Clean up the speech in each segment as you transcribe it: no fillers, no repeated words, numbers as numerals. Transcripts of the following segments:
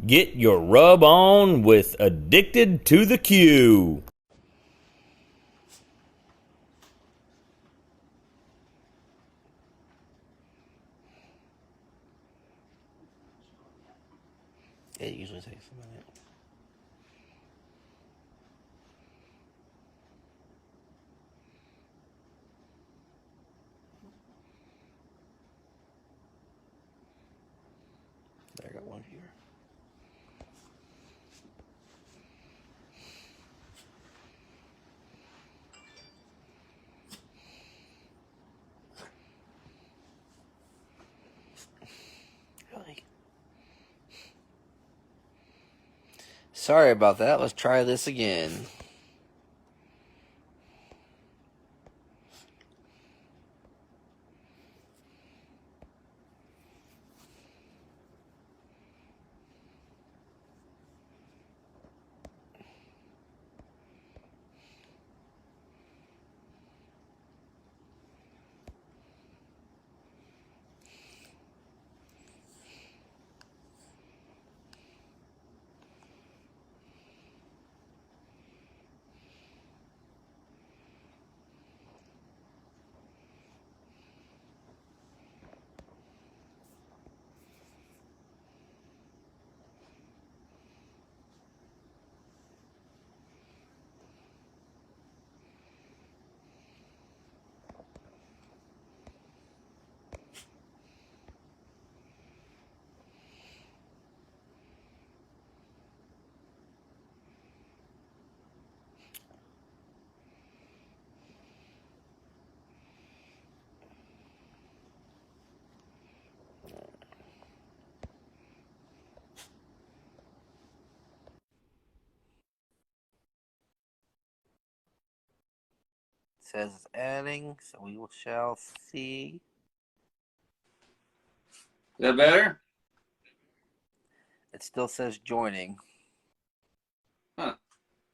Get your rub on with Addicted to the Q. It usually takes a minute. There, I got one here. Really? Sorry about that. Let's try this again. It says it's adding, so we shall see. Is that better? It still says joining. Huh.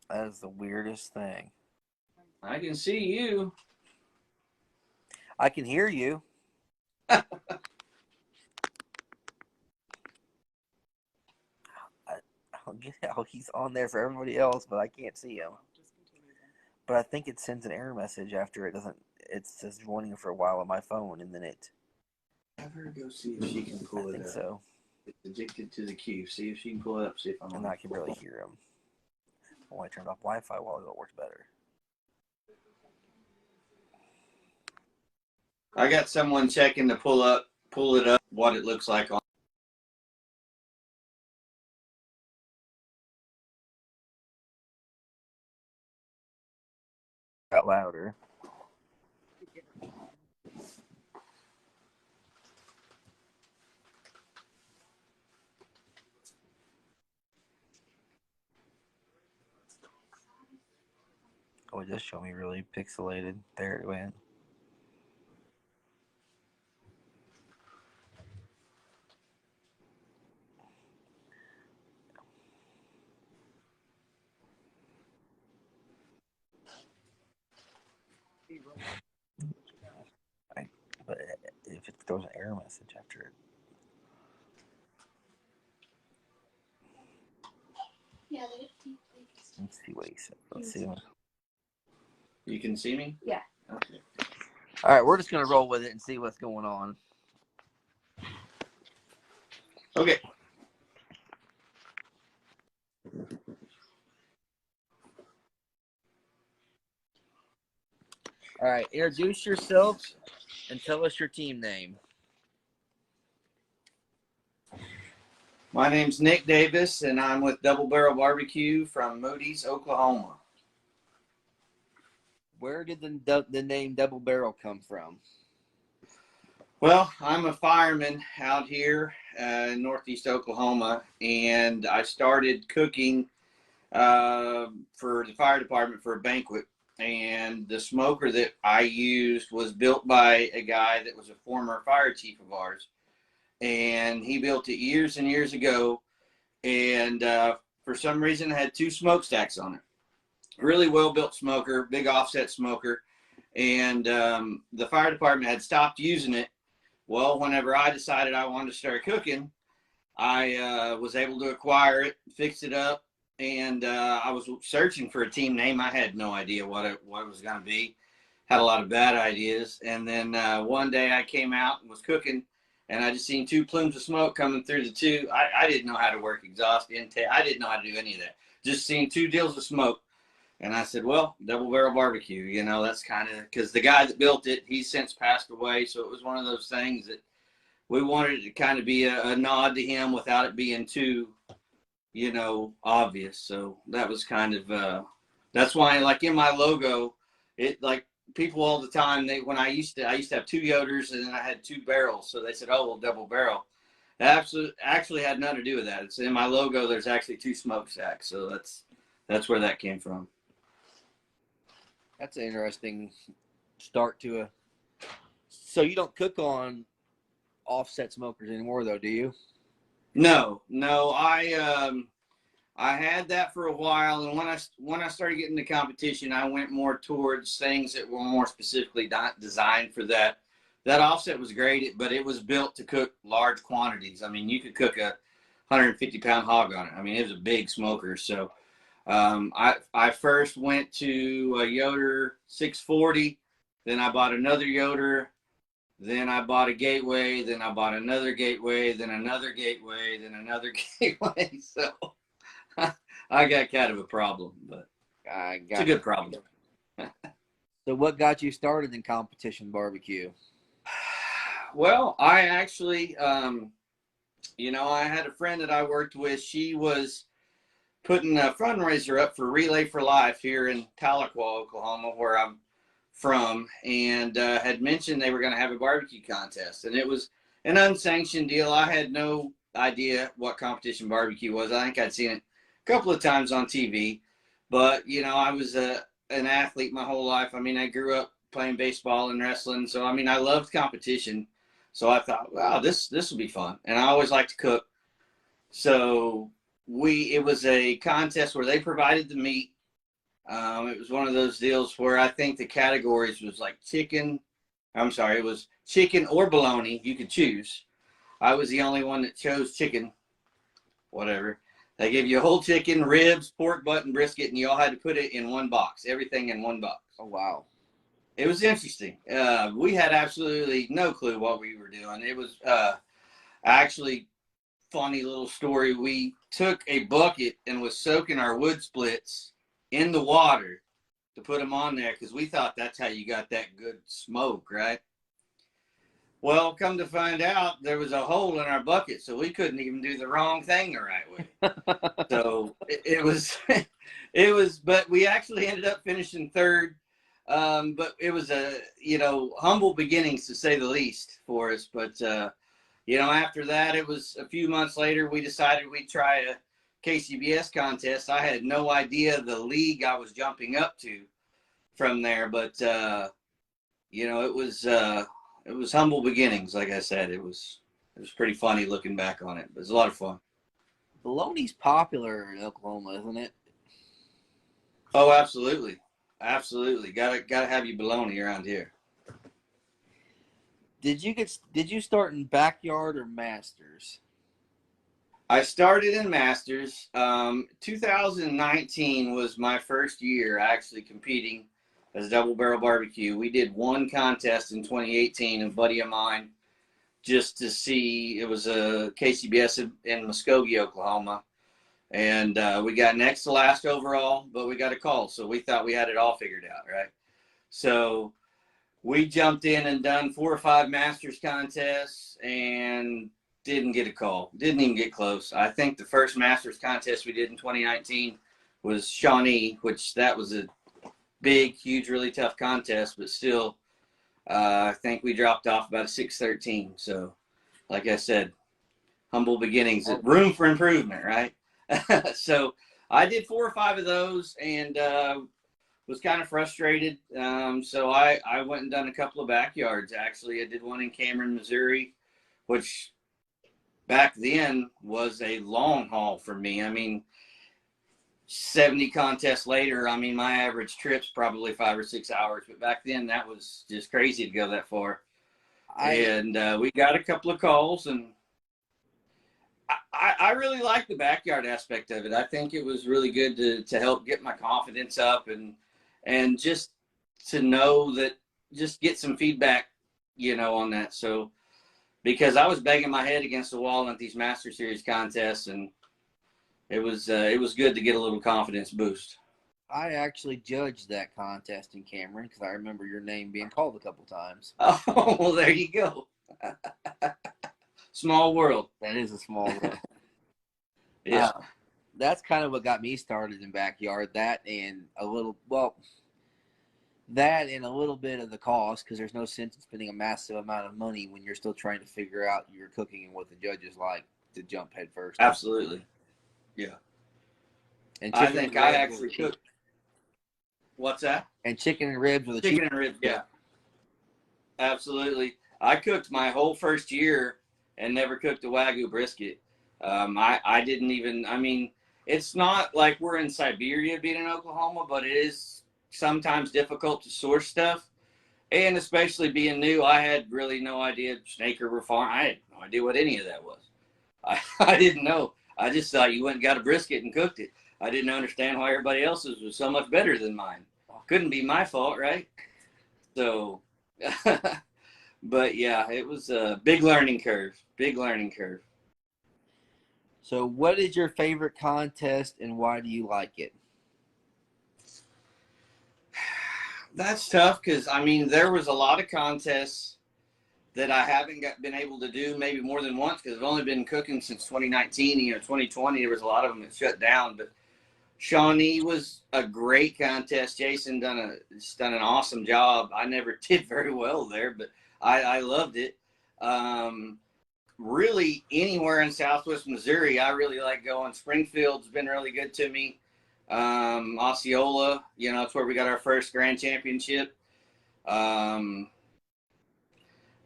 That is the weirdest thing. I can see you. I can hear you. I don't get how he's on there for everybody else, but I can't see him. But I think it sends an error message after it doesn't. It says joining for a while on my phone, and then it. Have her go see if she can pull I think so. It's addicted to the Q. See if she can pull it up. See if I'm. And I can barely hear him. Oh, I turned off Wi-Fi while it works better. I got someone checking to pull it up, what it looks like on. Got louder. Oh, it just showed me really pixelated. There it went. But if it throws an error message after it. Yeah, Let's see what he said. Let's see. You can see me? Yeah. Okay. All right, we're just gonna roll with it and see what's going on. Okay. All right, introduce yourself and tell us your team name. My name's Nick Davis, and I'm with Double Barrel BBQ from Moody's, Oklahoma. Where did the name Double Barrel come from? Well, I'm a fireman out here in Northeast Oklahoma, and I started cooking for the fire department for a banquet. And the smoker that I used was built by a guy that was a former fire chief of ours. And he built it years and years ago. And for some reason, it had two smokestacks on it. Really well-built smoker, big offset smoker. And the fire department had stopped using it. Well, whenever I decided I wanted to start cooking, I was able to acquire it, fix it up, and I was searching for a team name. I had no idea what it was going to be. Had a lot of bad ideas, and then one day I came out and was cooking, and I just seen two plumes of smoke coming through the two. I didn't know how to work exhaust intake. I didn't know how to do any of that. Just seen two deals of smoke, and I said, "Well, Double Barrel BBQ." You know, that's kind of because the guy that built it, he's since passed away, so it was one of those things that we wanted it to kind of be a nod to him without it being too, you know, obvious. So that was kind of that's why, like in my logo, it like people all the time when I used to have two Yoders and then I had two barrels, so they said, "Oh, well, double barrel." That actually had nothing to do with that. It's in my logo. There's actually two smokestacks, so that's where that came from. That's an interesting start to a. So you don't cook on offset smokers anymore, though, do you? No. I had that for a while, and when I started getting into competition, I went more towards things that were more specifically designed for that. That offset was great, but it was built to cook large quantities. I mean, you could cook a 150-pound hog on it. I mean, it was a big smoker. So I first went to a Yoder 640, then I bought another Yoder, then I bought a Gateway, then I bought another Gateway, then another Gateway, then another Gateway. So I got kind of a problem, but it's a good problem. So what got you started in competition barbecue? Well, I actually, you know, I had a friend that I worked with. She was putting a fundraiser up for Relay for Life here in Tahlequah, Oklahoma, where I'm from, and had mentioned they were going to have a barbecue contest. And it was an unsanctioned deal. I had no idea what competition barbecue was. I think I'd seen it a couple of times on TV. But, you know, I was an athlete my whole life. I mean, I grew up playing baseball and wrestling. So, I mean, I loved competition. So I thought, wow, this will be fun. And I always like to cook. So it was a contest where they provided the meat. It was one of those deals where I think the categories was like chicken. It was chicken or bologna. You could choose. I was the only one that chose chicken, whatever. They gave you a whole chicken, ribs, pork butt, and brisket, and you all had to put it in one box, everything in one box. Oh, wow. It was interesting. We had absolutely no clue what we were doing. It was actually funny little story. We took a bucket and was soaking our wood splits in the water to put them on there because we thought that's how you got that good smoke, right? Well, come to find out, there was a hole in our bucket, so we couldn't even do the wrong thing the right way. So it was, but we actually ended up finishing third. But it was humble beginnings to say the least for us. But, after that, it was a few months later, we decided we'd try a Kcbs contest. I had no idea the league I was jumping up to from there, but, it was humble beginnings. Like I said, it was pretty funny looking back on it. It was a lot of fun. Bologna's popular in Oklahoma, isn't it? Oh, absolutely. Absolutely. Gotta have your bologna around here. Did you start in backyard or masters? I started in masters. 2019 was my first year actually competing as Double Barrel BBQ. We did one contest in 2018, a buddy of mine, just to see. It was a Kcbs in Muskogee, Oklahoma. And we got next to last overall, but we got a call. So we thought we had it all figured out, right? So we jumped in and done 4 or 5 Masters contests and didn't get a call. Didn't even get close. I think the first Masters contest we did in 2019 was Shawnee, which that was a big, huge, really tough contest. But still, I think we dropped off about a 613. So, like I said, humble beginnings. Room for improvement, right? So I did 4 or 5 of those and was kind of frustrated. So I went and done a couple of backyards. Actually, I did one in Cameron, Missouri, which back then was a long haul for me. I mean, 70 contests later, I mean, my average trip's probably 5 or 6 hours. But back then, that was just crazy to go that far. And we got a couple of calls and I really like the backyard aspect of it. I think it was really good to help get my confidence up and just to know that, just get some feedback, on that. So, because I was banging my head against the wall at these Master Series contests, and it was good to get a little confidence boost. I actually judged that contest in Cameron because I remember your name being called a couple times. Oh, well, there you go. Small world. That is a small world. Yeah. That's kind of what got me started in backyard. That and a little bit of the cost, because there's no sense in spending a massive amount of money when you're still trying to figure out your cooking and what the judges like to jump head first. Absolutely. Yeah. And I think I actually cooked. What's that? And chicken and ribs were the chicken and ribs. Yeah. Absolutely. I cooked my whole first year and never cooked a Wagyu brisket. I didn't even, it's not like we're in Siberia being in Oklahoma, but it is sometimes difficult to source stuff. And especially being new, I had really no idea Snake River Farm. I had no idea what any of that was. I didn't know. I just thought you went and got a brisket and cooked it. I didn't understand why everybody else's was so much better than mine. Couldn't be my fault, right? So, but yeah, it was a big learning curve. So what is your favorite contest and why do you like it? That's tough because, there was a lot of contests that I haven't been able to do maybe more than once because I've only been cooking since 2019. 2020, there was a lot of them that shut down. But Shawnee was a great contest. Jason done an awesome job. I never did very well there, but I loved it. Really, anywhere in Southwest Missouri, I really like going. Springfield's been really good to me. Osceola, it's where we got our first grand championship.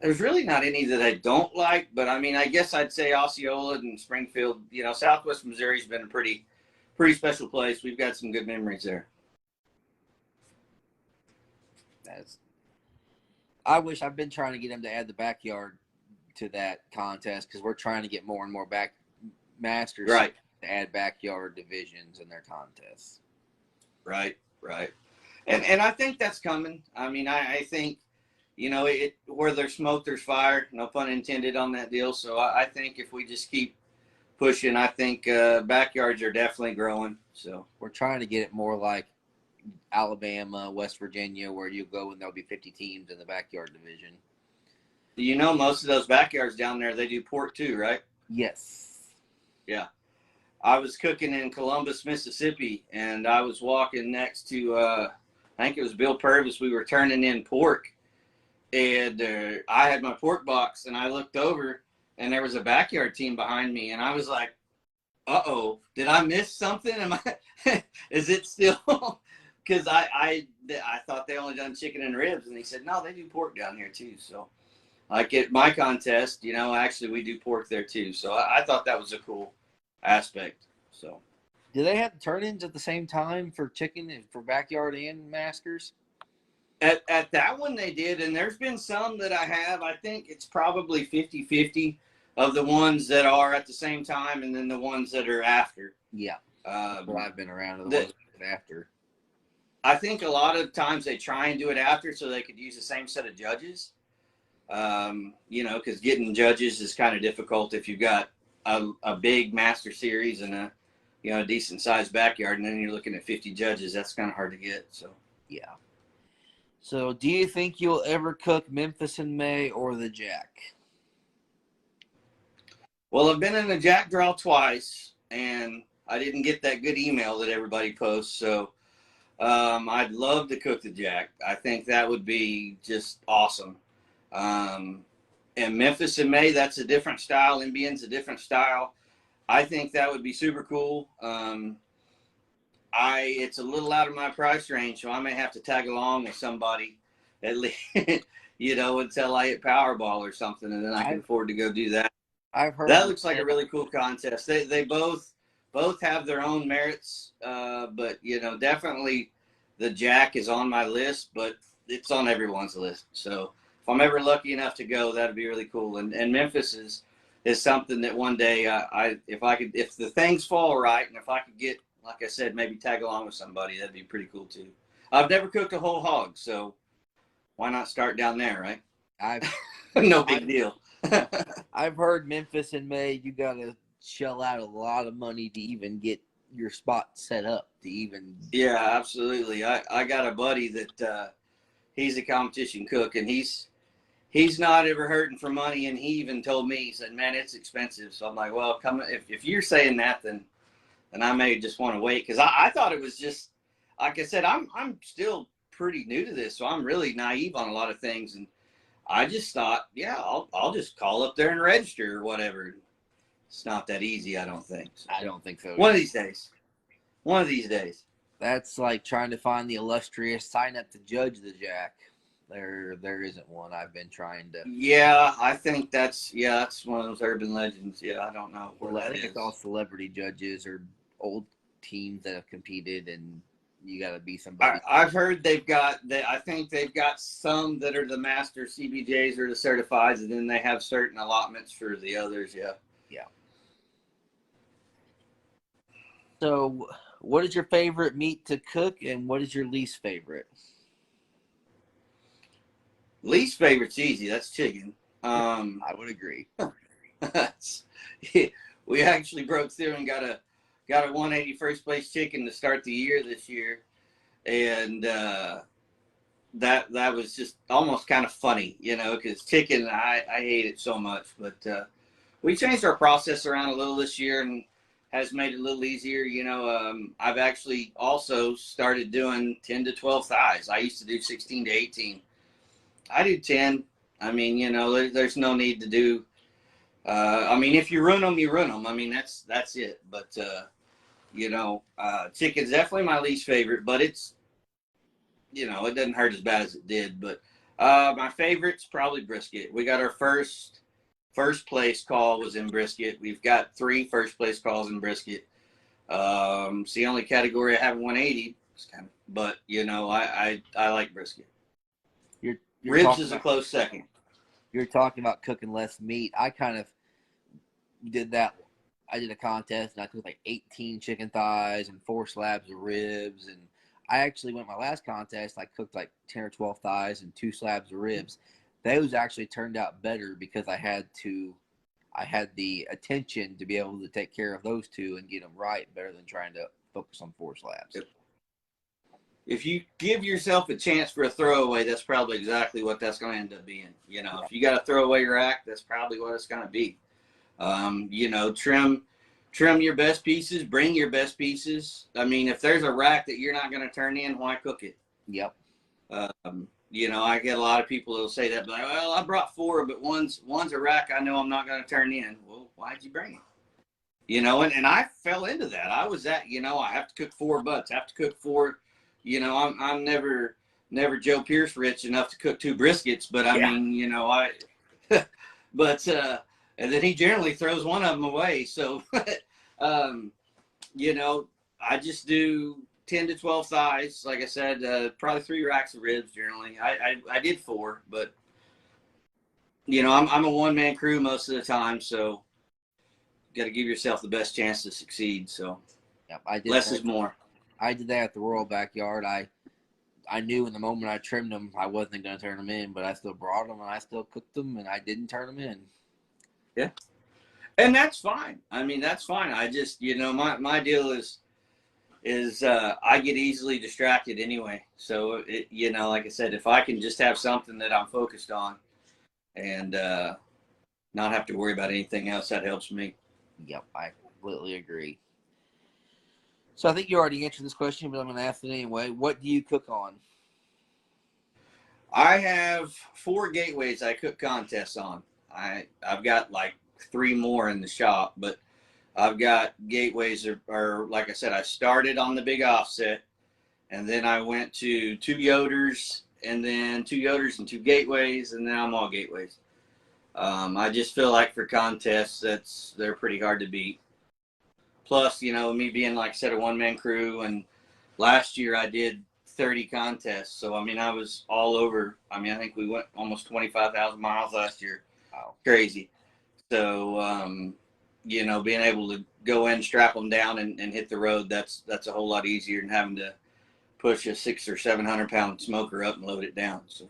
There's really not any that I don't like, but I guess I'd say Osceola and Springfield. Southwest Missouri's been a pretty special place. We've got some good memories there. I wish I've been trying to get them to add the backyard to that contest because we're trying to get more and more masters right to add backyard divisions in their contests. Right. And I think that's coming. I think, where there's smoke, there's fire. No pun intended on that deal. So I think if we just keep pushing, I think backyards are definitely growing. So we're trying to get it more like Alabama, West Virginia, where you go and there'll be 50 teams in the backyard division. Most of those backyards down there, they do pork too, right? Yes. Yeah. I was cooking in Columbus, Mississippi, and I was walking next to, I think it was Bill Purvis. We were turning in pork, and I had my pork box, and I looked over, and there was a backyard team behind me, and I was like, uh-oh, did I miss something? Is it still? Because I thought they only done chicken and ribs, and he said, no, they do pork down here too. So like at my contest, actually we do pork there too. So I thought that was a cool aspect. So do they have turn-ins at the same time for chicken and for backyard and masters? At that one they did, and there's been some that I have. I think it's probably 50-50 of the ones that are at the same time and then the ones that are after. Yeah. Well, I've been around to the ones that are after. I think a lot of times they try and do it after so they could use the same set of judges. Because getting judges is kind of difficult if you've got a big master series and a decent sized backyard, and then you're looking at 50 judges. That's kind of hard to get. So yeah. So do you think you'll ever cook Memphis in May or the Jack? Well, I've been in the Jack draw twice, and I didn't get that good email that everybody posts. So I'd love to cook the Jack. I think that would be just awesome. And Memphis in May, that's a different style. Indian's a different style. I think that would be super cool. It's a little out of my price range, so I may have to tag along with somebody at least, until I hit Powerball or something, and then I can afford to go do that. I've heard that looks like a really cool contest. They both have their own merits, but definitely the Jack is on my list, but it's on everyone's list. So if I'm ever lucky enough to go, that'd be really cool. And Memphis is is something that one day if the things fall right, and if I could get, like I said, maybe tag along with somebody, that'd be pretty cool too. I've never cooked a whole hog, so why not start down there, right? No big deal. I've heard Memphis in May, you gotta shell out a lot of money to even get your spot set up to even. Yeah, absolutely. I got a buddy that he's a competition cook, and he's not ever hurting for money, and he even told me, he said, man, it's expensive. So I'm like, well, come if you're saying that, then I may just want to wait, because I thought it was just, like I said, I'm still pretty new to this, so I'm really naive on a lot of things, and I just thought, yeah, I'll just call up there and register or whatever. It's not that easy, I don't think. So, I don't think so. One of these days. One of these days. That's like trying to find the illustrious sign up to judge the Jack. There isn't one. I've been trying to. Yeah, I think that's one of those urban legends. Yeah, I don't know where Well, I that think is. it's all celebrity judges or old teams that have competed, and you got to be somebody. I've heard I think they've got some that are the master CBJs or the certifieds, and then they have certain allotments for the others. Yeah. Yeah. So, what is your favorite meat to cook, and what is your least favorite? Least favorite's easy. That's chicken. I would agree. We actually broke through and got a 180 first place chicken to start the year this year, and that was just almost kind of funny, because chicken, I hate it so much. But we changed our process around a little this year and has made it a little easier. I've actually also started doing 10 to 12 thighs. I used to do 16 to 18. I do 10. I mean, there's no need to do. If you ruin them, you ruin them. I mean, that's it. But chicken's definitely my least favorite. But it's, it doesn't hurt as bad as it did. But my favorite's probably brisket. We got our first place call was in brisket. We've got 3 first place calls in brisket. It's the only category I haven't 180. But I like brisket. You're Ribs is a close second. You're talking about cooking less meat. I kind of did that. I did a contest, and I cooked like 18 chicken thighs and 4 slabs of ribs. And I actually went my last contest. I cooked like 10 or 12 thighs and 2 slabs of ribs. Those actually turned out better because I had the attention to be able to take care of those 2 and get them right better than trying to focus on 4 slabs. If you give yourself a chance for a throwaway, that's probably exactly what that's going to end up being. If you got to throw away your rack, that's probably what it's going to be. Trim your best pieces, bring your best pieces. I mean, if there's a rack that you're not going to turn in, why cook it? Yep. I get a lot of people that'll say that, but well, I brought 4, but one's a rack I know I'm not going to turn in. Well, why'd you bring it? And I fell into that. I was I have to cook 4 butts. I have to cook 4. I'm never Joe Pierce rich enough to cook 2 briskets, but I mean, but and then he generally throws one of them away. So, I just do 10 to 12 thighs. Like I said, probably 3 racks of ribs generally. I did 4, but I'm a one-man crew most of the time, so you got to give yourself the best chance to succeed. So, less is more. I did that at the Royal Backyard. I knew in the moment I trimmed them, I wasn't going to turn them in, but I still brought them and I still cooked them, and I didn't turn them in. Yeah. And that's fine. I mean, that's fine. I just, my deal is I get easily distracted anyway. So, like I said, if I can just have something that I'm focused on and not have to worry about anything else, that helps me. Yep, I completely agree. So I think you already answered this question, but I'm going to ask it anyway. What do you cook on? I have 4 gateways I cook contests on. I've got like 3 more in the shop, but I've got gateways or like I said, I started on the big offset, and then I went to 2 Yoders, and then 2 Yoders and 2 gateways, and now I'm all gateways. I just feel like for contests, they're pretty hard to beat. Plus, me being, like I said, a one-man crew, and last year I did 30 contests. So, I mean, I was all over. I mean, I think we went almost 25,000 miles last year. Wow. Crazy. So, being able to go in, strap them down, and hit the road, that's a whole lot easier than having to push a 600 or 700 pound smoker up and load it down. So,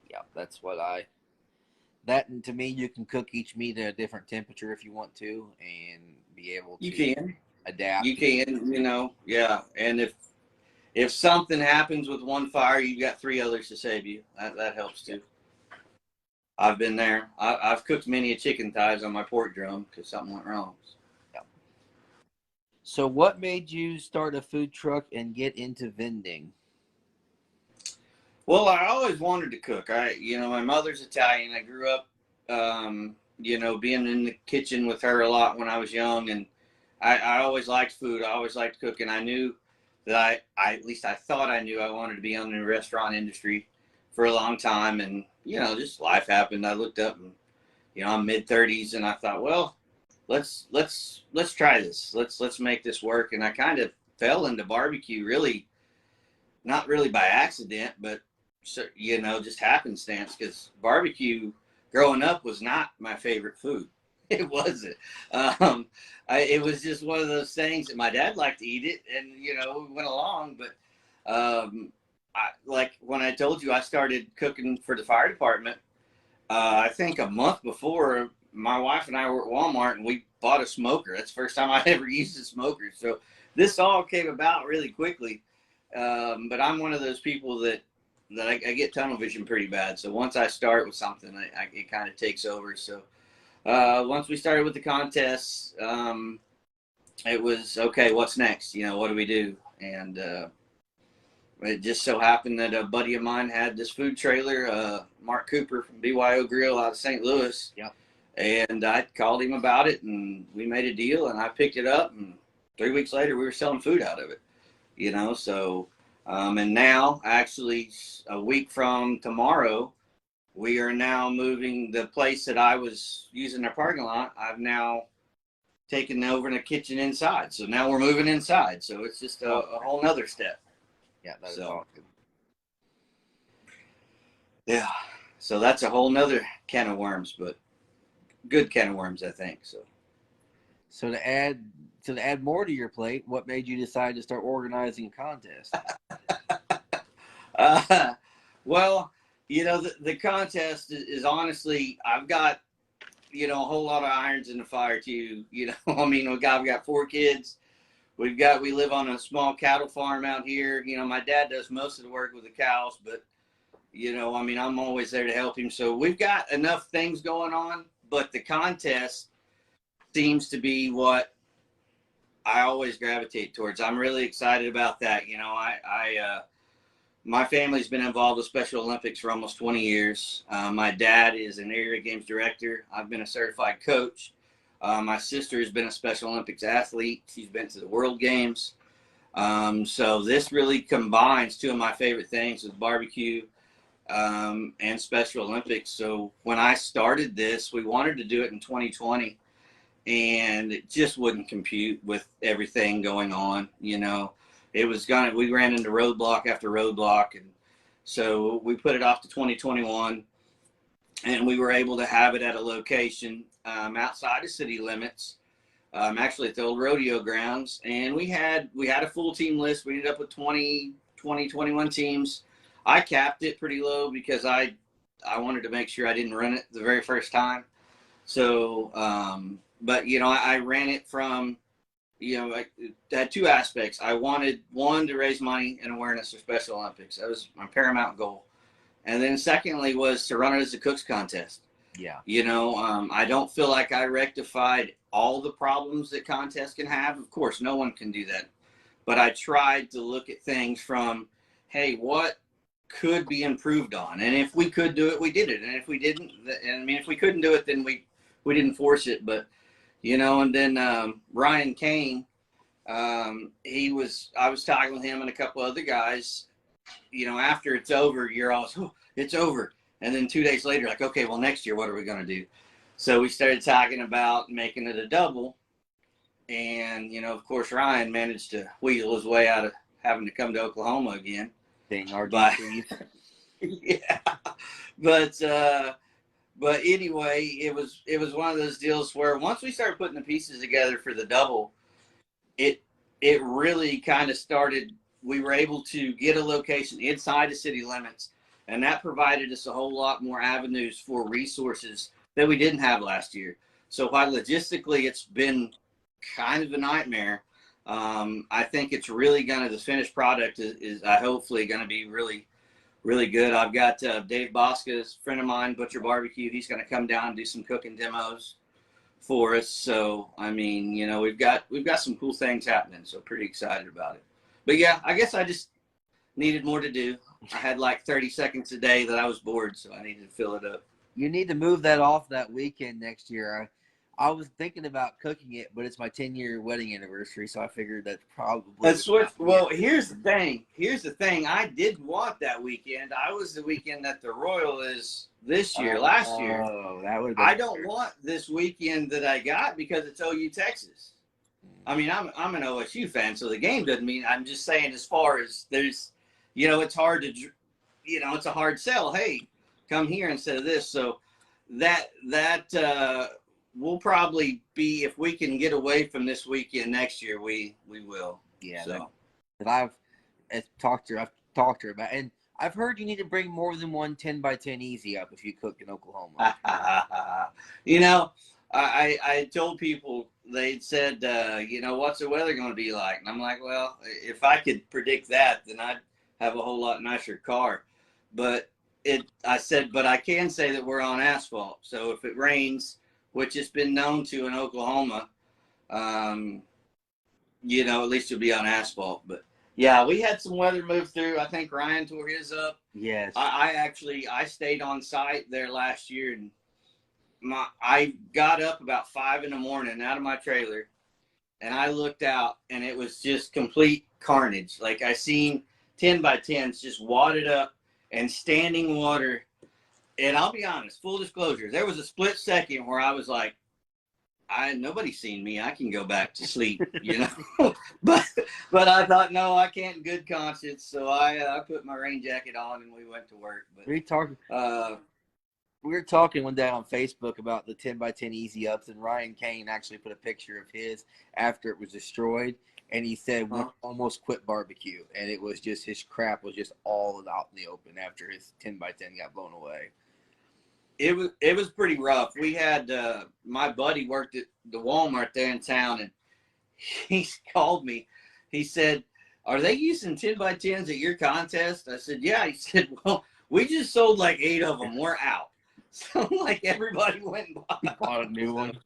yeah, and to me, you can cook each meat at a different temperature if you want to, and be able to you can adapt. yeah. And if something happens with one fire, you've got 3 others to save you. That helps too. I've been there. I've cooked many chicken thighs on my pork drum because something went wrong. Yeah. So what made you start a food truck and get into vending? Well, I always wanted to cook. My mother's Italian. I grew up, being in the kitchen with her a lot when I was young, and I always liked food. I always liked cooking. I knew that at least I thought I knew I wanted to be in the restaurant industry for a long time, and just life happened. I looked up, and I'm mid-30s, and I thought, well, let's try this. Let's make this work. And I kind of fell into barbecue, really, not really by accident, but just happenstance, because barbecue growing up was not my favorite food. It wasn't. It was just one of those things that my dad liked to eat it, and we went along. But like when I told you I started cooking for the fire department, I think a month before, my wife and I were at Walmart and we bought a smoker. That's the first time I ever used a smoker. So this all came about really quickly. But I'm one of those people that I get tunnel vision pretty bad. So once I start with something, it kind of takes over. So once we started with the contests, it was, okay, what's next? What do we do? And it just so happened that a buddy of mine had this food trailer, Mark Cooper from BYO Grill out of St. Louis. Yeah. And I called him about it, and we made a deal, and I picked it up, and 3 weeks later we were selling food out of it. So and now, actually, a week from tomorrow, we are now moving the place that I was using their parking lot. I've now taken over the kitchen inside. So now we're moving inside. So it's just a whole nother step. Yeah, that is awesome. Yeah. So that's a whole nother can of worms, but good can of worms, I think. So to add more to your plate, what made you decide to start organizing contests? Well, the contest is honestly, I've got, a whole lot of irons in the fire too. I've got 4 kids. We live on a small cattle farm out here. My dad does most of the work with the cows, but, I'm always there to help him. So we've got enough things going on, but the contest seems to be what I always gravitate towards. I'm really excited about that. My family's been involved with Special Olympics for almost 20 years. My dad is an area games director. I've been a certified coach. My sister has been a Special Olympics athlete. She's been to the World Games. So this really combines 2 of my favorite things with barbecue and Special Olympics. So when I started this, we wanted to do it in 2020, and it just wouldn't compute with everything going on. We ran into roadblock after roadblock, and so we put it off to 2021, and we were able to have it at a location outside of city limits, actually at the old rodeo grounds. And we had a full team list. We ended up with 21 teams. I capped it pretty low because I wanted to make sure I didn't run it the very first time. So, but I ran it from, it had 2 aspects. I wanted, one, to raise money and awareness for Special Olympics. That was my paramount goal. And then secondly was to run it as a cooks contest. Yeah. I don't feel like I rectified all the problems that contests can have. Of course, no one can do that. But I tried to look at things from, hey, what could be improved on? And if we could do it, we did it. And if we didn't, if we couldn't do it, then we didn't force it. But and then Ryan Kane, I was talking with him and a couple other guys, after it's over, you're always, oh, it's over. And then 2 days later, like, okay, well, next year, what are we going to do? So we started talking about making it a double. And, of course, Ryan managed to weasel his way out of having to come to Oklahoma again. Dang, Yeah. But But anyway, it was one of those deals where once we started putting the pieces together for the double, it really kind of started. We were able to get a location inside the city limits, and that provided us a whole lot more avenues for resources that we didn't have last year. So while logistically it's been kind of a nightmare, I think it's really the finished product is hopefully going to be really, really good. I've got Dave Bosca's friend of mine, Butcher Barbecue. He's going to come down and do some cooking demos for us. So, I mean, you know, we've got some cool things happening. So pretty excited about it. But yeah, I guess I just needed more to do. I had like 30 seconds a day that I was bored, so I needed to fill it up. You need to move that off that weekend next year. I was thinking about cooking it, but it's my 10-year wedding anniversary, so I figured that's probably. Well, here's the thing. I did want that weekend. I was the weekend that the Royal is this year, last year. Oh, that would. I don't want this weekend that I got because it's OU Texas. I mean, I'm an OSU fan, so the game doesn't mean. I'm just saying, as far as there's, you know, it's hard to, you know, it's a hard sell. Hey, come here instead of this. So that we'll probably be, if we can get away from this weekend next year, we will. Yeah. So. I've talked to her about, and I've heard you need to bring more than one 10x10 easy up if you cook in Oklahoma. You know, I told people, they'd said, you know, what's the weather going to be like? And I'm like, well, if I could predict that, then I'd have a whole lot nicer car. But I said, but I can say that we're on asphalt. So if it rains, which has been known to in Oklahoma, you know, at least you'll be on asphalt. But yeah, we had some weather move through. I think Ryan tore his up. Yes. I stayed on site there last year, and I got up about 5 a.m. out of my trailer, and I looked out, and it was just complete carnage. Like, I seen 10x10s just wadded up and standing water. And I'll be honest, full disclosure, there was a split second where I was like, nobody's seen me. I can go back to sleep, you know. but I thought, no, I can't in good conscience. So I put my rain jacket on and we went to work. But we were talking one day on Facebook about the 10x10 easy ups, and Ryan Kane actually put a picture of his after it was destroyed, and he said we almost quit barbecue, and it was just, his crap was just all out in the open after his 10x10 got blown away. It was pretty rough. We had my buddy worked at the Walmart there in town, and he called me. He said, "Are they using 10x10s at your contest?" I said, "Yeah." He said, "Well, we just sold like 8 of them. We're out." So like everybody went and bought a new one.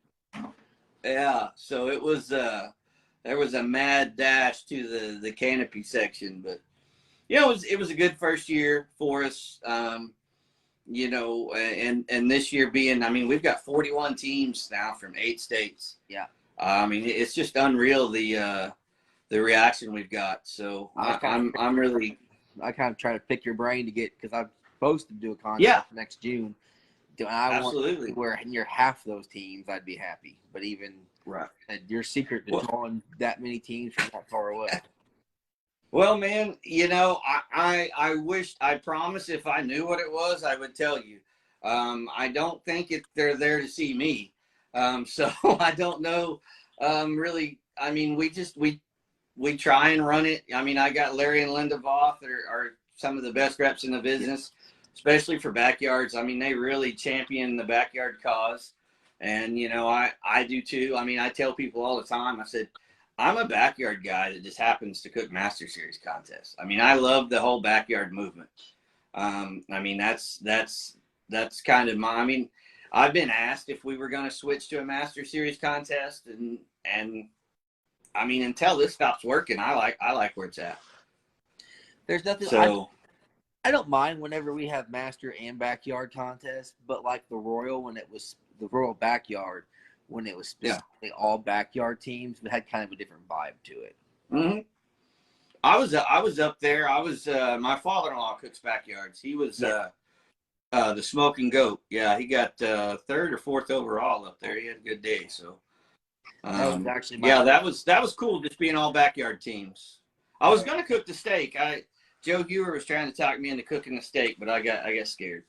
Yeah. So it was there was a mad dash to the canopy section, but you know, it was a good first year for us. You know, and this year being, I mean, we've got 41 teams now from 8 states. Yeah. I mean, it's just unreal the reaction we've got. So I'm really. I kind of try to pick your brain to get, because I'm supposed to do a contest next June. Absolutely. Where near half those teams, I'd be happy. But even your secret to drawing that many teams from that far away. Well, man, you know, I wish, I promise if I knew what it was, I would tell you. I don't think they're there to see me. So I don't know really. I mean, we try and run it. I mean, I got Larry and Linda Voth are some of the best reps in the business, especially for backyards. I mean, they really champion the backyard cause. And, you know, I do too. I mean, I tell people all the time, I said, I'm a backyard guy that just happens to cook Master Series contests. I mean, I love the whole backyard movement. I mean, that's kind of I mean, I've been asked if we were going to switch to a Master Series contest, and I mean, until this stops working, I like where it's at. There's nothing. So I don't mind whenever we have Master and backyard contests, but like the Royal, when it was the Royal Backyard, when it was specifically all backyard teams, it had kind of a different vibe to it. Mm-hmm. I was up there. My father-in-law cooks backyards. He was the Smoking Goat. Yeah, he got 3rd or 4th overall up there. He had a good day. So that was actually that was cool, just being all backyard teams. I was gonna cook the steak. Joe Ewer was trying to talk me into cooking the steak, but I got scared.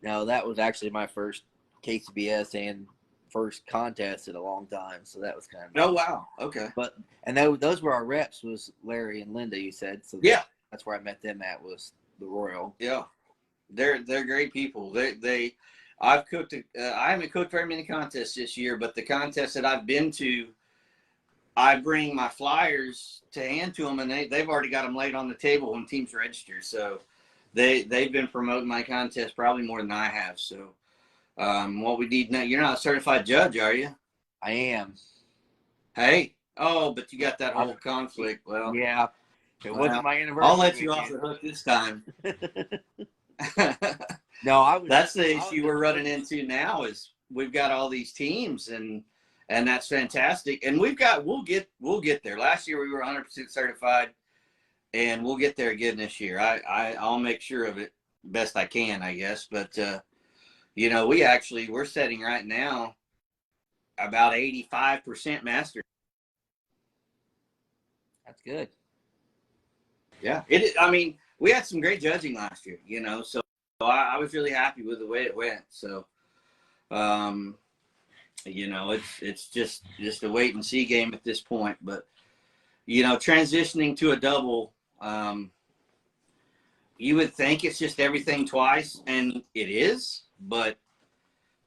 No, that was actually my first Kcbs and first contest in a long time. So that was kind of. Oh wow. Okay. But and those were our reps. Was Larry and Linda? You said so. Yeah. That's where I met them at, was the Royal. Yeah. They're great people. I've cooked. I haven't cooked very many contests this year, but the contests that I've been to, I bring my flyers to hand to them, and they've already got them laid on the table when teams register. So they've been promoting my contest probably more than I have. So what we need now, you're not a certified judge, are you? I am. Hey, oh, but you got that whole conflict. Well, yeah, it wasn't my anniversary. I'll let you off the hook this time. No, That's the issue we're running into now. Is we've got all these teams, and that's fantastic. And we'll get there. Last year we were 100% certified, and we'll get there again this year. I'll make sure of it best I can, I guess. But we're setting right now about 85% master. That's good. Yeah, I mean, we had some great judging last year, so I was really happy with the way it went. So, it's just a wait and see game at this point. But, transitioning to a double, you would think it's just everything twice, and it is, but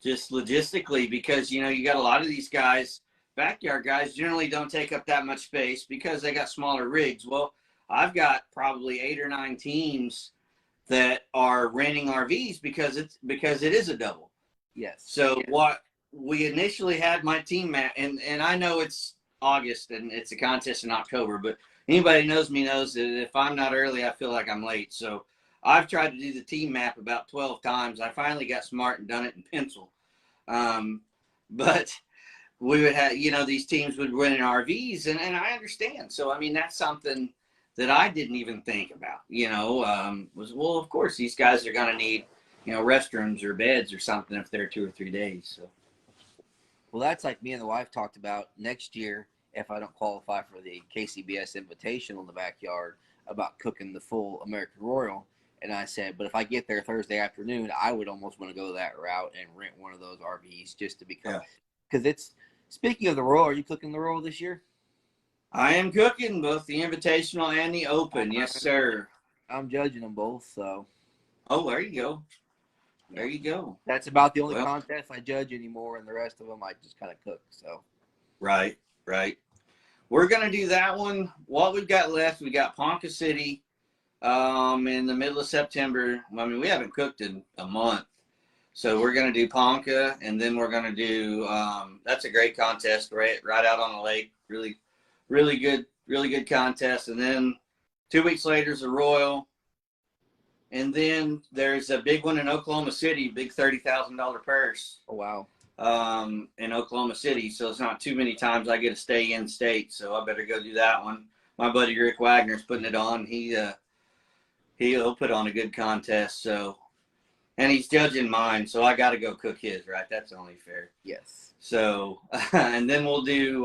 just logistically, because, you got a lot of these guys, backyard guys generally don't take up that much space because they got smaller rigs. Well, I've got probably 8 or 9 teams that are renting RVs because it is a double. Yes. So what we initially had my team map, and I know it's August and it's a contest in October, but anybody knows me knows that if I'm not early, I feel like I'm late. So I've tried to do the team map about 12 times. I finally got smart and done it in pencil. But we would have, these teams would rent in RVs, and I understand. So, I mean, that's something that I didn't even think about, well, of course, these guys are going to need, restrooms or beds or something if they're 2 or 3 days. So, well, that's like me and the wife talked about next year, if I don't qualify for the Kcbs Invitational in the backyard, about cooking the full American Royal. And I said, but if I get there Thursday afternoon, I would almost want to go that route and rent one of those RVs just to become, because it's, speaking of the Royal, are you cooking the Royal this year? I am cooking both the Invitational and the Open. Yes, sir. I'm judging them both, so. Oh, there you go. There you go. That's about the only contest I judge anymore, and the rest of them I just kind of cook. So. Right. We're going to do that one. What we've got left, we got Ponca City in the middle of September. I mean, we haven't cooked in a month. So we're going to do Ponca, and then we're going to do that's a great contest right out on the lake. Really good contest. And then 2 weeks later is a Royal. And then there's a big one in Oklahoma City, big $30,000 purse. Oh, wow. In Oklahoma City. So it's not too many times I get to stay in state. So I better go do that one. My buddy Rick Wagner's putting it on. He'll put on a good contest. So, and he's judging mine. So I got to go cook his, right? That's only fair. Yes. So, and then we'll do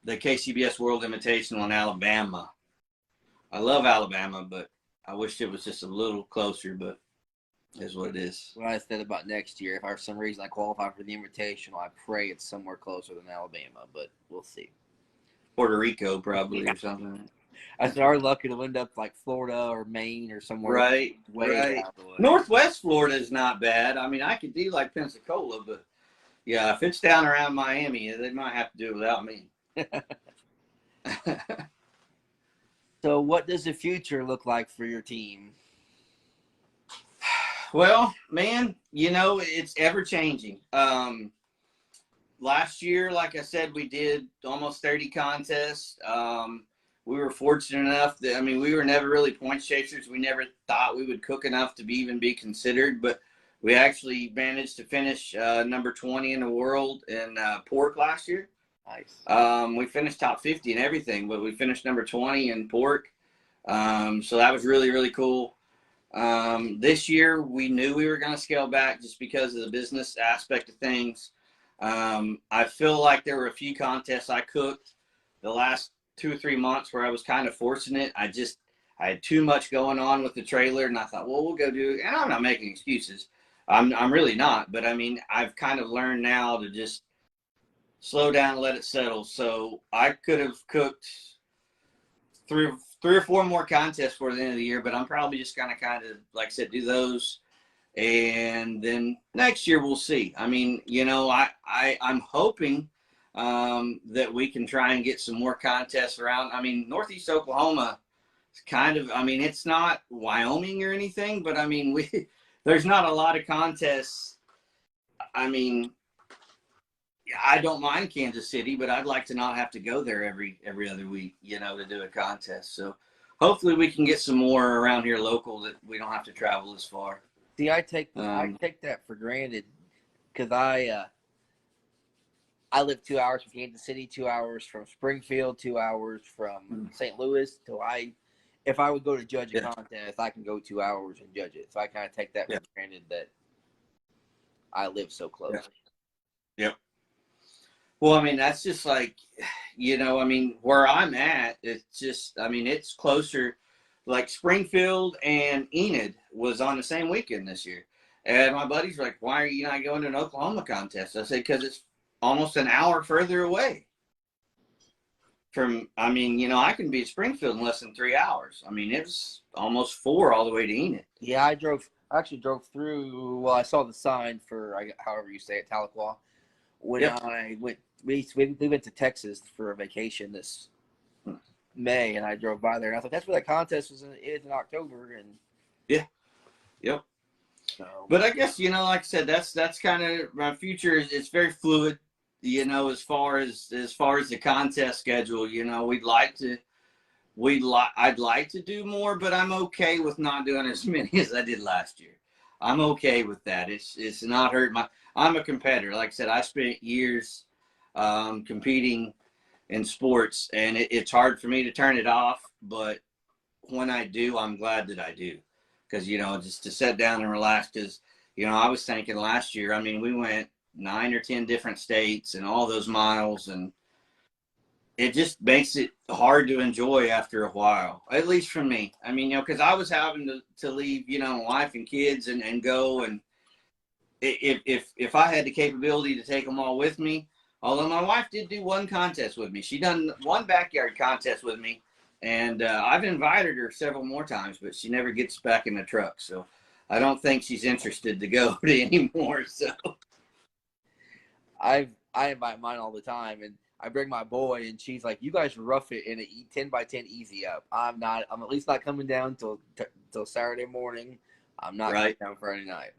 the Kcbs World Invitational in Alabama. I love Alabama, but I wish it was just a little closer, but is what it is. What I said about next year, if for some reason I qualify for the Invitational, I pray it's somewhere closer than Alabama, but we'll see. Puerto Rico, probably, or something. I said, our luck it'll end up like Florida or Maine or somewhere. Right. Way out the way. Northwest Florida is not bad. I mean, I could do like Pensacola, but yeah, if it's down around Miami, they might have to do it without me. So what does the future look like for your team? Well, man, it's ever changing. Last year, like I said, we did almost 30 contests. We were fortunate enough that, we were never really point chasers. We never thought we would cook enough to even be considered, but we actually managed to finish number 20 in the world in pork last year. Nice. We finished top 50 and everything, but we finished number 20 in pork. So that was really, really cool. This year we knew we were going to scale back just because of the business aspect of things. I feel like there were a few contests I cooked the last 2 or 3 months where I was kind of forcing it. I had too much going on with the trailer, and I thought, well, we'll go do it. And I'm not making excuses. I'm really not, but I mean, I've kind of learned now to just slow down and let it settle. So I could have cooked three or four more contests for the end of the year, but I'm probably just gonna kind of, like I said, do those, and then next year we'll see. I mean, I'm hoping that we can try and get some more contests around. I mean, Northeast Oklahoma is kind of, I mean, it's not Wyoming or anything, but I mean, there's not a lot of contests. I mean, I don't mind Kansas City, but I'd like to not have to go there every other week, to do a contest. So hopefully we can get some more around here local that we don't have to travel as far. See, I take that for granted because I live 2 hours from Kansas City, 2 hours from Springfield, 2 hours from St. Louis. So if I would go to judge a contest, I can go 2 hours and judge it. So I kind of take that for granted that I live so close. Yep. Well, I mean, that's just like, I mean, where I'm at, it's just, I mean, it's closer. Like Springfield and Enid was on the same weekend this year. And my buddies were like, why are you not going to an Oklahoma contest? I said, because it's almost an hour further away from, I mean, I can be at Springfield in less than 3 hours. I mean, it was almost 4 all the way to Enid. Yeah, I actually drove through, well, I saw the sign for, however you say it, Tahlequah. When I went, we went to Texas for a vacation this May, and I drove by there, and I thought that's where that contest is in October, and yep. So, but I guess like I said, that's kind of my future. It's very fluid, as far as the contest schedule. I'd like to do more, but I'm okay with not doing as many as I did last year. I'm okay with that. It's not hurt I'm a competitor. Like I said, I spent years competing in sports, and it's hard for me to turn it off. But when I do, I'm glad that I do, because just to sit down and relax. Because I was thinking last year, I mean, we went 9 or 10 different states and all those miles, and it just makes it hard to enjoy after a while, at least for me. I mean, because I was having to leave, wife and kids and go, and if I had the capability to take them all with me, although my wife did do one contest with me. She done one backyard contest with me, and I've invited her several more times, but she never gets back in the truck. So I don't think she's interested to go to anymore. So I invite mine all the time, and I bring my boy, and she's like, "You guys rough it in a 10 by 10 easy up." I'm at least not coming down till Saturday morning. I'm not coming down Friday night.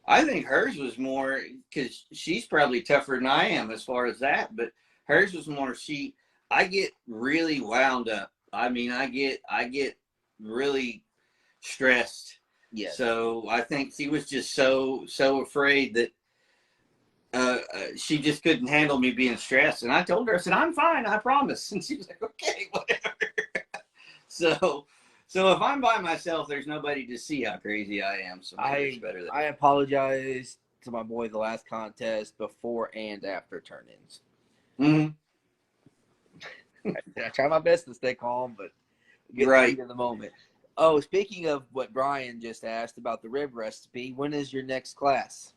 I think hers was more, because she's probably tougher than I am as far as that, but hers was more, I get really wound up. I mean, I get really stressed. Yes. So I think she was just so afraid that she just couldn't handle me being stressed. And I told her, I said, I'm fine, I promise. And she was like, okay, whatever. So if I'm by myself, there's nobody to see how crazy I am. So it's better I apologize to my boy the last contest before and after turn-ins. Mm-hmm. I try my best to stay calm, but get in the moment. Oh, speaking of what Brian just asked about the rib recipe, when is your next class?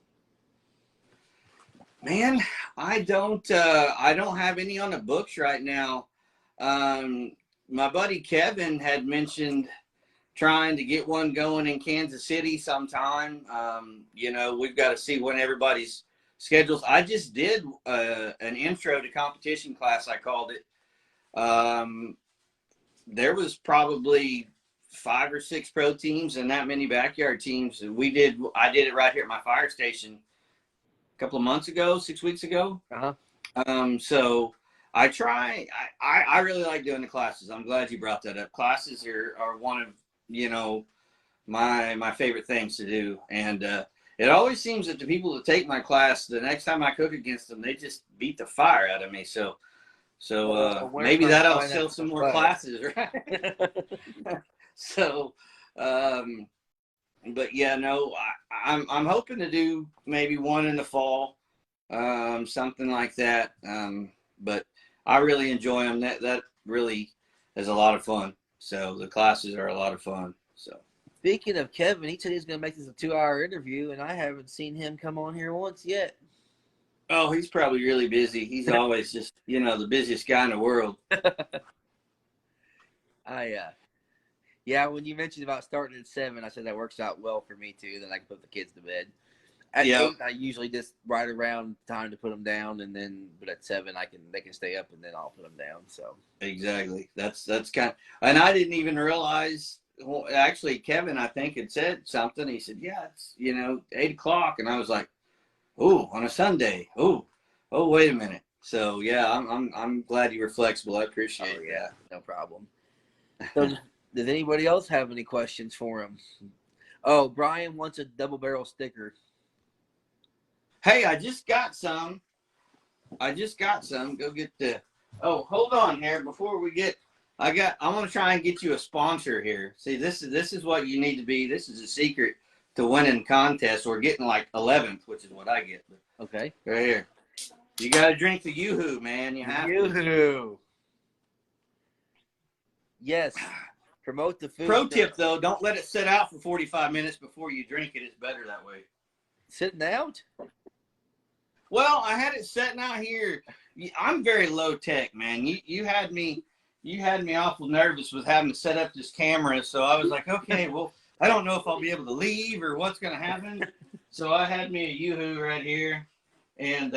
Man, I don't have any on the books right now. My buddy Kevin had mentioned trying to get one going in Kansas City sometime. We've got to see when everybody's schedules. I just did an intro to competition class, I called it. There was probably 5 or 6 pro teams and that many backyard teams. I did it right here at my fire station a couple of months ago, 6 weeks ago. So I really like doing the classes. I'm glad you brought that up. Classes are one of, my favorite things to do. And it always seems that the people that take my class, the next time I cook against them, they just beat the fire out of me. So maybe that'll sell some more classes, right? So, but yeah, no, I'm hoping to do maybe one in the fall, something like that. But I really enjoy them. That really is a lot of fun. So the classes are a lot of fun. So Speaking of Kevin, he said he's going to make this a 2-hour interview, and I haven't seen him come on here once yet. Oh, he's probably really busy. He's always just, the busiest guy in the world. Yeah, when you mentioned about starting at 7, I said that works out well for me too. Then I can put the kids to bed. At 8, I usually just right around time to put them down, but at 7, they can stay up, and then I'll put them down. So exactly, that's and I didn't even realize. Well, actually, Kevin, I think, had said something. He said, "Yeah, it's 8:00," and I was like, "Oh, on a Sunday? Oh, wait a minute." So yeah, I'm glad you were flexible. I appreciate it. Yeah, no problem. So, does anybody else have any questions for him? Oh, Brian wants a double barrel sticker. Hey, I just got some. Go get the. Oh, hold on here before we get. I want to try and get you a sponsor here. See, this is what you need to be. This is a secret to winning contests or getting like 11th, which is what I get. Okay. Right here. You got to drink the Yoo-Hoo, man. You have Yoo-Hoo. Yes. Promote the food. Pro tip, though, don't let it sit out for 45 minutes before you drink it. It's better that way. Sitting out? Well, I had it sitting out here. I'm very low tech, man. You had me awful nervous with having to set up this camera. So I was like, okay, well, I don't know if I'll be able to leave or what's going to happen. So I had me a Yoo-Hoo right here, and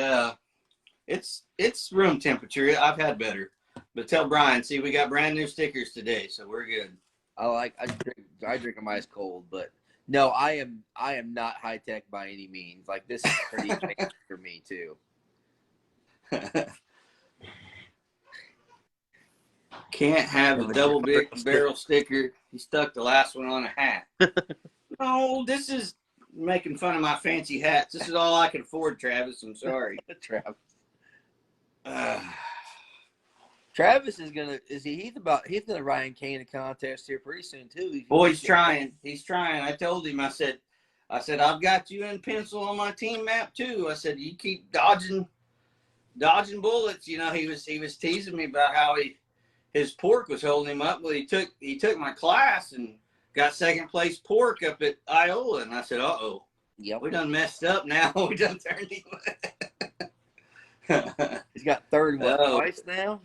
it's room temperature. I've had better. But tell Brian, see, we got brand new stickers today, so we're good. I drink them ice cold, but no, I am not high tech by any means. Like, this is pretty advanced for me too. Can't have a double barrel sticker. He stuck the last one on a hat. No, this is making fun of my fancy hats. This is all I can afford, Travis. I'm sorry. Travis. Travis is gonna he's gonna Ryan Kane a contest here pretty soon too. He's trying. He's trying. I told him, I said I've got you in pencil on my team map too. I said you keep dodging bullets. He was teasing me about how his pork was holding him up. Well, he took my class and got second place pork up at Iola, and I said, uh-oh. Yep. We done messed up now. We done turned him. He's got third twice now?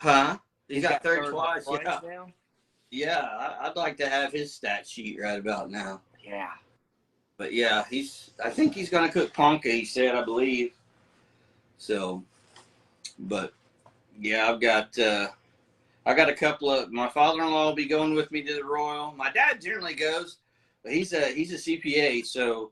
Huh? He's got third twice now? Yeah, I'd like to have his stat sheet right about now. Yeah. But yeah, I think he's gonna cook ponca, he said, I believe. So, but yeah, I got a couple of, my father-in-law will be going with me to the Royal. My dad generally goes, but he's a CPA, so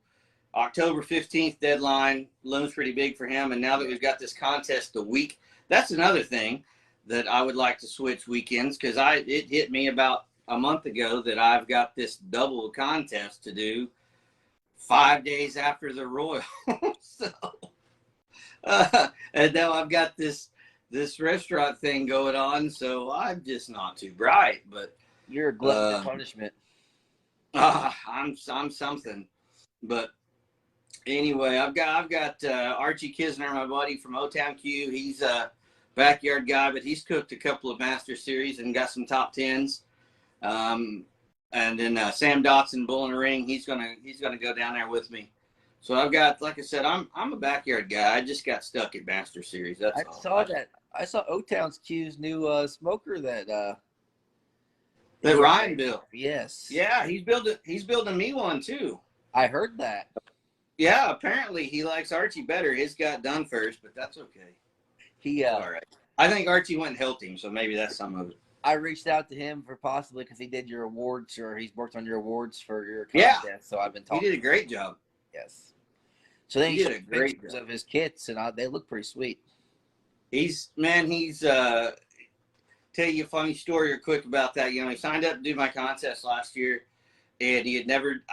October 15th deadline looms pretty big for him. And now that we've got this contest a week, that's another thing that I would like to switch weekends, because it hit me about a month ago that I've got this double contest to do 5 days after the Royal. So, and now I've got this restaurant thing going on, so I'm just not too bright. But you're a glutton for punishment. I'm something. But anyway, I've got Archie Kisner, my buddy from O-Town Q. He's a backyard guy, but he's cooked a couple of Master Series and got some top 10s. And then Sam Dotson, Bull in the Ring, he's gonna go down there with me. So I've got, like I said, I'm a backyard guy. I just got stuck at Master Series. That's all. I saw O-Town's Q's new smoker that Ryan built. Yes. Yeah, he's building me one too. I heard that. Yeah, apparently he likes Archie better. His got done first, but that's okay. All right. I think Archie went and helped him, so maybe that's some of it. I reached out to him for possibly because he did your awards, or he's worked on your awards for your contest. Yeah. So I've been talking. He did a great job. Yes. So then he did a great pictures of his kits, and they look pretty sweet. He's tell you a funny story real quick about that. He signed up to do my contest last year, and he had never.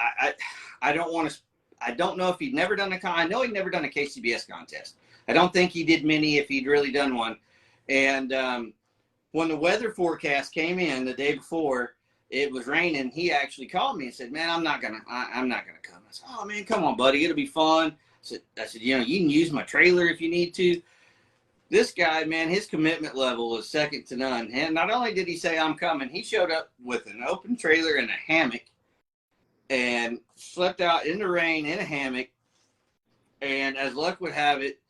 I don't know if he'd never done I know he'd never done a Kcbs contest. I don't think he did many if he'd really done one. And when the weather forecast came in the day before, it was raining. He actually called me and said, "Man, I'm not gonna come." I said, "Oh man, come on, buddy, it'll be fun." I said, you can use my trailer if you need to. This guy, man, his commitment level is second to none. And not only did he say I'm coming, he showed up with an open trailer and a hammock and slept out in the rain in a hammock. And as luck would have it,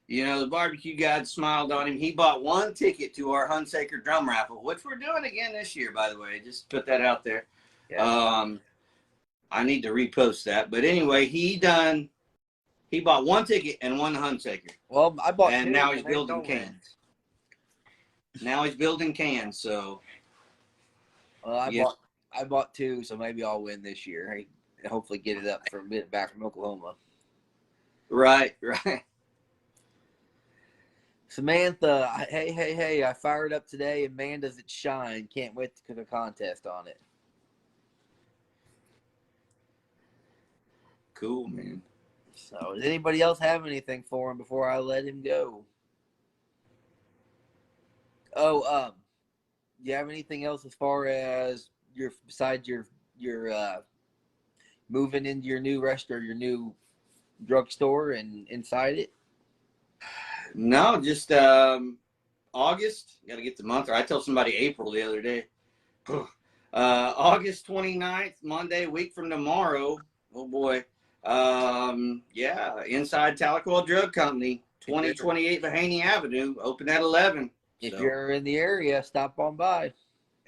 you know, the barbecue god smiled on him. He bought 1 ticket to our Hunsaker drum raffle, which we're doing again this year, by the way. Just put that out there. Yeah. I need to repost that. But anyway, he bought 1 ticket and won the Hunsaker. Well, I bought and 2, now he's building cans. Now he's building cans, so. Well, I bought 2, so maybe I'll win this year. I hopefully get it up for a bit back from Oklahoma. Right. Samantha, hey, I fired up today, and man, does it shine. Can't wait to cook a contest on it. Cool, man. So, does anybody else have anything for him before I let him go? Oh, do you have anything else as far as besides your moving into your new restaurant, your new drugstore and inside it? No, just August. Got to get the month. Or I told somebody April the other day. August 29th, Monday, a week from tomorrow. Oh boy. Yeah, inside Tahlequah Drug Company, 2028 Mahaney Avenue, open at 11. If you're in the area, stop on by.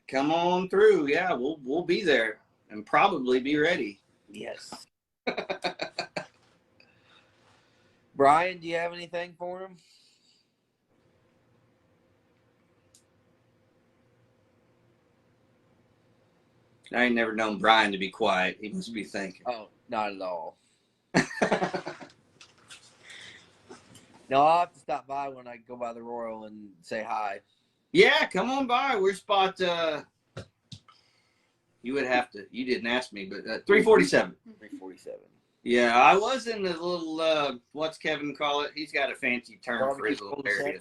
Come on through. Yeah, we'll be there and probably be ready. Yes. Brian, do you have anything for him? I ain't never known Brian to be quiet. He must be thinking. Oh, not at all. No, I'll have to stop by when I go by the Royal and say hi. Yeah, come on by. We're spot, you would have to, you didn't ask me, but 347. 347. Yeah, I was in the little, what's Kevin call it? He's got a fancy term for his little area.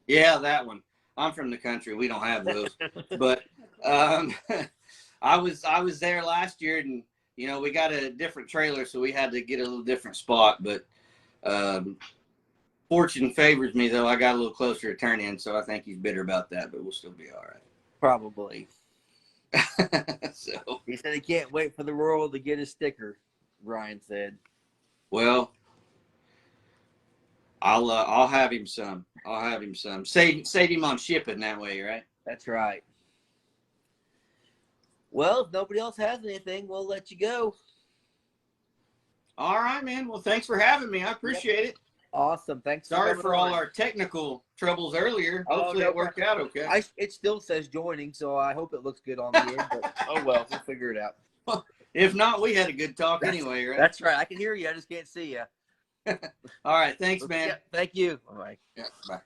Yeah, that one. I'm from the country. We don't have those. But I was there last year, and, you know, we got a different trailer, so we had to get a little different spot. But fortune favors me, though. I got a little closer to turn in, so I think he's bitter about that, but we'll still be all right. Probably. So he said he can't wait for the Royal to get his sticker, Brian said. Well, I'll have him some. I'll have him some. Save him on shipping that way, right? That's right. Well, if nobody else has anything, we'll let you go. All right, man. Well, thanks for having me. I appreciate it. Awesome. Thanks. Sorry for all our technical troubles earlier. Hopefully it worked out okay. It still says joining, so I hope it looks good on the end. But oh well, we'll figure it out. Well, if not, we had a good talk anyway, right? That's right. I can hear you. I just can't see you. All right. Thanks, man. Yeah, thank you. All right. Yeah, bye.